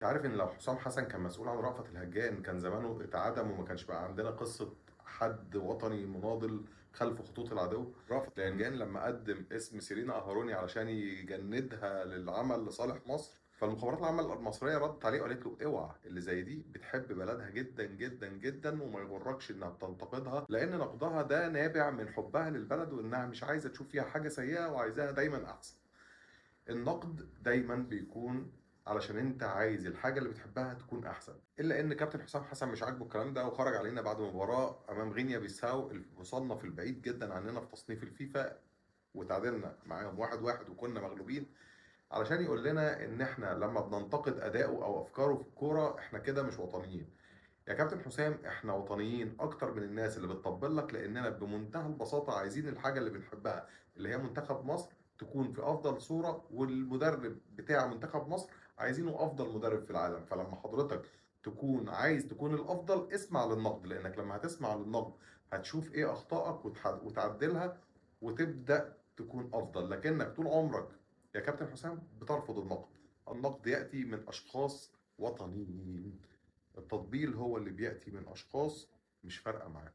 انت عارف ان لو حسام حسن كان مسؤول عن رأفت الهجان كان زمانه اتعدم وما كانش بقى عندنا قصة حد وطني مناضل خلف خطوط العدو. رأفت الهجان لما قدم اسم سيرينا أهروني علشان يجندها للعمل لصالح مصر، فالمخابرات العامة المصرية ردت عليه وقالت له اوعى، اللي زي دي بتحب بلدها جدا جدا جدا وما يغركش انها بتنتقدها، لان نقدها ده نابع من حبها للبلد وانها مش عايزة تشوف فيها حاجة سيئة وعايزاها دايما احسن. النقد دايما بيكون علشان انت عايز الحاجه اللي بتحبها تكون احسن، الا ان كابتن حسام حسن مش عاجبه الكلام ده وخرج علينا بعد مباراه امام غينيا بيساو المصنف البعيد جدا عننا في تصنيف الفيفا، وتعادلنا معاهم 1-1 وكنا مغلوبين، علشان يقول لنا ان احنا لما بننتقد اداؤه او افكاره في الكوره احنا كده مش وطنيين. يا كابتن حسام، احنا وطنيين اكتر من الناس اللي بتطبل لك، لاننا بمنتهى البساطه عايزين الحاجه اللي بنحبها اللي هي منتخب مصر تكون في افضل صوره، والمدرب بتاع منتخب مصر عايزينه افضل مدرب في العالم. فلما حضرتك تكون عايز تكون الافضل اسمع للنقد، لانك لما هتسمع للنقد هتشوف ايه اخطائك وتعدلها وتبدا تكون افضل. لكنك طول عمرك يا كابتن حسام بترفض النقد. النقد ياتي من اشخاص وطنيين، التطبيل هو اللي بيأتي من أشخاص مش فارقة معاه.